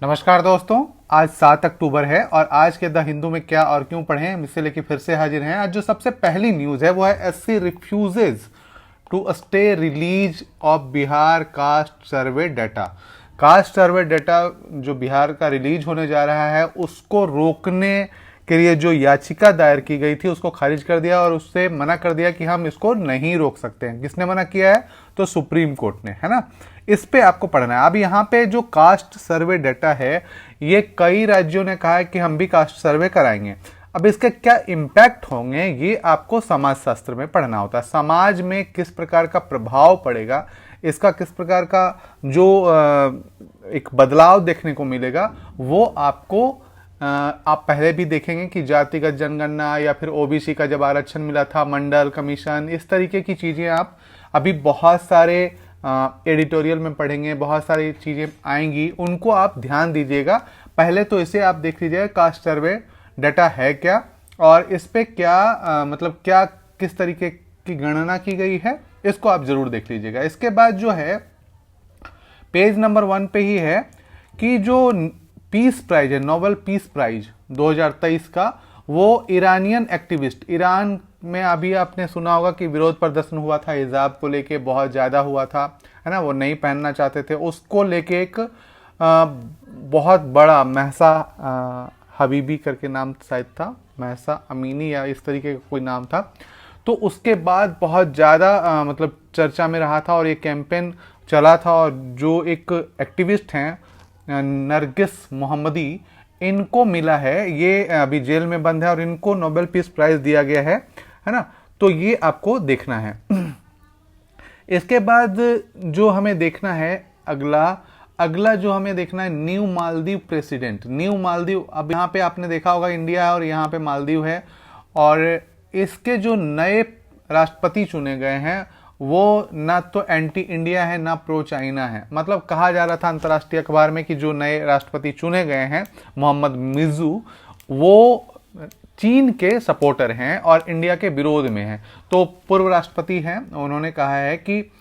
नमस्कार दोस्तों। आज 7 अक्टूबर है और आज के द हिंदू में क्या और क्यों पढ़ें हम इससे लेके फिर से हाजिर हैं। आज जो सबसे पहली न्यूज़ है वो है SC refuses to stay release of Bihar caste survey data. Caste survey data जो बिहार का रिलीज होने जा रहा है उसको रोकने के लिए जो याचिका दायर की गई थी उसको खारिज कर दिया और उससे मना कर दिया कि हम इसको नहीं रोक सकते हैं। किसने मना किया है? तो सुप्रीम कोर्ट ने, है ना। इस पे आपको पढ़ना है। अब यहाँ पे जो कास्ट सर्वे डाटा है ये कई राज्यों ने कहा है कि हम भी कास्ट सर्वे कराएंगे। अब इसके क्या इम्पैक्ट होंगे ये आपको समाज शास्त्र में पढ़ना होता है। समाज में किस प्रकार का प्रभाव पड़ेगा, इसका किस प्रकार का जो एक बदलाव देखने को मिलेगा वो आपको आप पहले भी देखेंगे कि जातिगत जनगणना या फिर ओबीसी का जब आरक्षण मिला था, मंडल कमीशन, इस तरीके की चीज़ें आप अभी बहुत सारे एडिटोरियल में पढ़ेंगे, बहुत सारी चीज़ें आएंगी, उनको आप ध्यान दीजिएगा। पहले तो इसे आप देख लीजिएगा कास्ट सर्वे डाटा है क्या और इस पे क्या मतलब क्या किस तरीके की गणना की गई है, इसको आप जरूर देख लीजिएगा। इसके बाद जो है पेज नंबर 1 पे ही है कि जो पीस प्राइज है, नोबेल पीस प्राइज 2023 का, वो ईरानियन एक्टिविस्ट, ईरान में अभी आपने सुना होगा कि विरोध प्रदर्शन हुआ था, हिजाब को लेके बहुत ज़्यादा हुआ था, है ना, वो नहीं पहनना चाहते थे, उसको लेके एक बहुत बड़ा महसा हबीबी करके नाम शायद था, महसा अमीनी या इस तरीके का कोई नाम था, तो उसके बाद बहुत ज़्यादा मतलब चर्चा में रहा था और ये कैंपेन चला था। और जो एक एक्टिविस्ट हैं नरगिस मोहम्मदी, इनको मिला है, ये अभी जेल में बंद है और इनको नोबेल पीस प्राइज दिया गया है ना। तो ये आपको देखना है। इसके बाद जो हमें देखना है अगला जो हमें देखना है new Maldives president. New Maldives, अब यहाँ पे आपने देखा होगा इंडिया है और यहाँ पे मालदीव है और इसके जो नए राष्ट्रपति चुने गए हैं वो ना तो एंटी इंडिया है ना प्रो चाइना है। मतलब कहा जा रहा था अंतर्राष्ट्रीय अखबार में कि जो नए राष्ट्रपति चुने गए हैं मोहम्मद मिर्जू, वो चीन के सपोर्टर हैं और इंडिया के विरोध में हैं। तो पूर्व राष्ट्रपति हैं, उन्होंने कहा है कि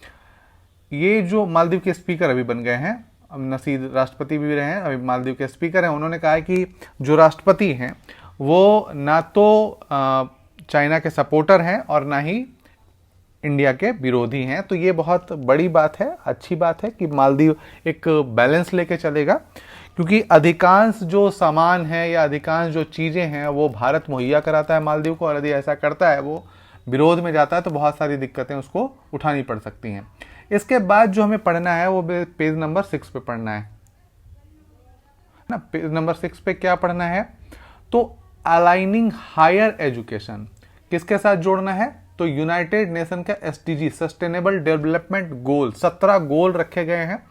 ये जो मालदीव के स्पीकर अभी बन गए हैं, नसीद राष्ट्रपति भी रहे हैं, अभी मालदीव के स्पीकर हैं, उन्होंने कहा है कि जो राष्ट्रपति हैं वो ना तो चाइना के सपोर्टर हैं और ना ही इंडिया के विरोधी हैं। तो ये बहुत बड़ी बात है, अच्छी बात है कि मालदीव एक बैलेंस लेके चलेगा, क्योंकि अधिकांश जो सामान है या अधिकांश जो चीज़ें हैं वो भारत मुहैया कराता है मालदीव को, और यदि ऐसा करता है, वो विरोध में जाता है, तो बहुत सारी दिक्कतें उसको उठानी पड़ सकती हैं। इसके बाद जो हमें पढ़ना है वो पेज नंबर 6 पे पढ़ना है ना। पेज नंबर 6 पे क्या पढ़ना है? तो अलाइनिंग हायर एजुकेशन किसके साथ जोड़ना है? तो यूनाइटेड नेशन का एसडीजी, सस्टेनेबल डेवलपमेंट गोल, 17 गोल रखे गए हैं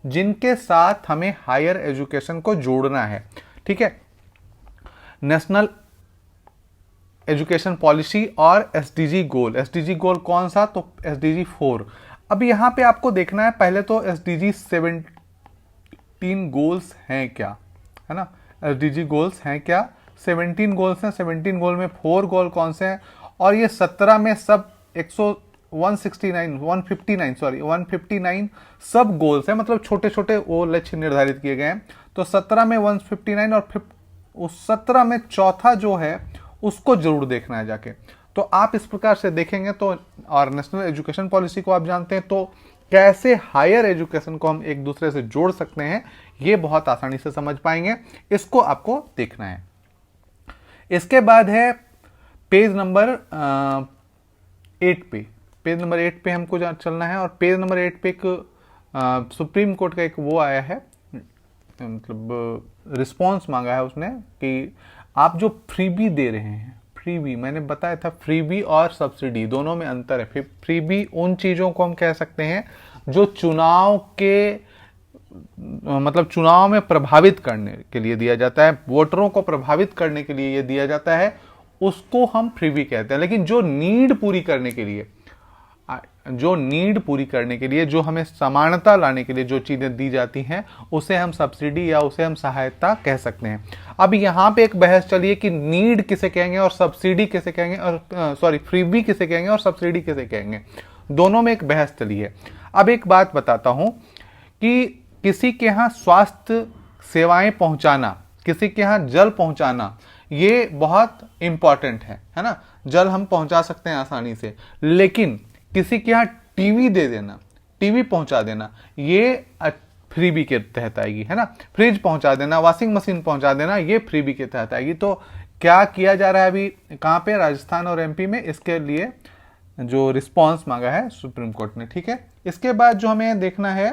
जिनके साथ हमें हायर एजुकेशन को जोड़ना है। ठीक है, नेशनल एजुकेशन पॉलिसी और एसडीजी गोल। एसडीजी गोल कौन सा? तो एसडीजी 4। अब यहां पे आपको देखना है पहले तो एसडीजी 17 गोल्स हैं क्या, है ना। एसडीजी गोल्स हैं क्या? 17 गोल्स हैं। 17 गोल में 4 गोल कौन से हैं? और ये 17 में सब 159 सब गोल्स हैं, मतलब छोटे छोटे वो लक्ष्य निर्धारित किए गए हैं। तो 17 में 159 और उस 17 में चौथा जो है उसको जरूर देखना है जाके। तो आप इस प्रकार से देखेंगे तो, और नेशनल एजुकेशन पॉलिसी को आप जानते हैं, तो कैसे हायर एजुकेशन को हम एक दूसरे से जोड़ सकते हैं ये बहुत आसानी से समझ पाएंगे। इसको आपको देखना है। इसके बाद है पेज नंबर 8 पे। पेज नंबर 8 पे हमको चलना है और पेज नंबर 8 पे एक सुप्रीम कोर्ट का एक वो आया है, मतलब रिस्पॉन्स मांगा है उसने कि आप जो फ्रीबी दे रहे हैं, फ्रीबी मैंने बताया था, फ्रीबी और सब्सिडी दोनों में अंतर है। फ्रीबी उन चीज़ों को हम कह सकते हैं जो चुनाव के मतलब चुनाव में प्रभावित करने के लिए दिया जाता है, वोटरों को प्रभावित करने के लिए ये दिया जाता है, उसको हम फ्रीबी कहते हैं। लेकिन जो नीड पूरी करने के लिए, जो हमें समानता लाने के लिए जो चीजें दी जाती हैं उसे हम सब्सिडी या उसे हम सहायता कह सकते हैं। अब यहां पे एक बहस चली है कि नीड किसे कहेंगे और सब्सिडी किसे कहेंगे, और फ्रीबी किसे कहेंगे और सब्सिडी किसे कहेंगे, दोनों में एक बहस चली है। अब एक बात बताता हूं कि किसी के यहाँ स्वास्थ्य सेवाएं पहुंचाना, किसी के यहाँ जल पहुंचाना, ये बहुत इंपॉर्टेंट है ना। जल हम पहुंचा सकते हैं आसानी से, लेकिन किसी के यहाँ टीवी दे देना, टीवी पहुंचा देना, ये फ्रीबी के तहत आएगी, है ना। फ्रिज पहुंचा देना, वॉशिंग मशीन पहुंचा देना, ये फ्रीबी के तहत आएगी। तो क्या किया जा रहा है अभी, कहाँ पे, राजस्थान और एमपी में, इसके लिए जो रिस्पांस मांगा है सुप्रीम कोर्ट ने, ठीक है। इसके बाद जो हमें देखना है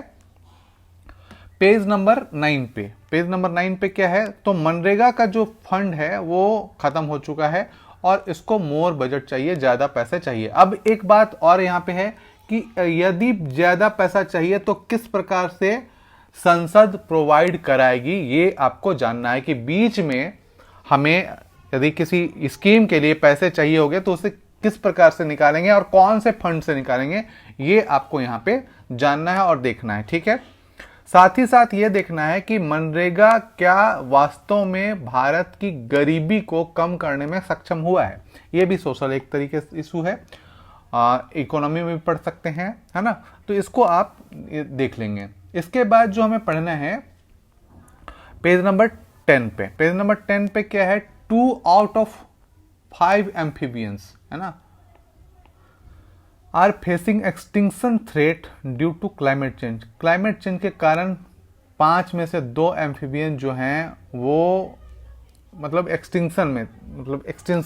पेज नंबर 9 पे, पेज नंबर 9 पे क्या है, तो मनरेगा का जो फंड है वो खत्म हो चुका है और इसको मोर बजट चाहिए, ज्यादा पैसे चाहिए। अब एक बात और यहाँ पे है कि यदि ज्यादा पैसा चाहिए तो किस प्रकार से संसद प्रोवाइड कराएगी, ये आपको जानना है कि बीच में हमें यदि किसी स्कीम के लिए पैसे चाहिए होंगे तो उसे किस प्रकार से निकालेंगे और कौन से फंड से निकालेंगे, ये आपको यहां पे जानना है और देखना है, ठीक है। साथ ही साथ ये देखना है कि मनरेगा क्या वास्तव में भारत की गरीबी को कम करने में सक्षम हुआ है। ये भी सोशल एक तरीके से इशू है, इकोनॉमी में भी पढ़ सकते हैं, है ना। तो इसको आप देख लेंगे। इसके बाद जो हमें पढ़ना है पेज नंबर 10 पे, पेज नंबर 10 पे क्या है, 2 आउट ऑफ 5 एम्फीबियंस, है ना, are facing extinction threat due to climate change. Climate change के कारण 5 में से 2 एम्फीबियन जो हैं वो मतलब एक्सटिंक्शन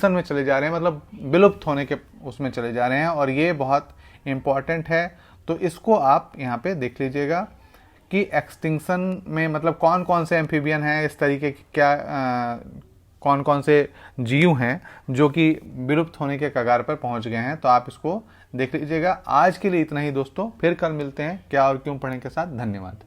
में चले जा रहे हैं, मतलब विलुप्त होने के उसमें चले जा रहे हैं, और ये बहुत इंपॉर्टेंट है। तो इसको आप यहाँ पे देख लीजिएगा कि एक्सटिंक्शन में मतलब कौन कौन से एम्फीबियन हैं, इस तरीके की क्या कौन कौन से जीव हैं जो कि विलुप्त होने के कगार पर पहुंच गए हैं। तो आप इसको देख लीजिएगा। आज के लिए इतना ही दोस्तों, फिर कल मिलते हैं क्या और क्यों पढ़ने के साथ। धन्यवाद।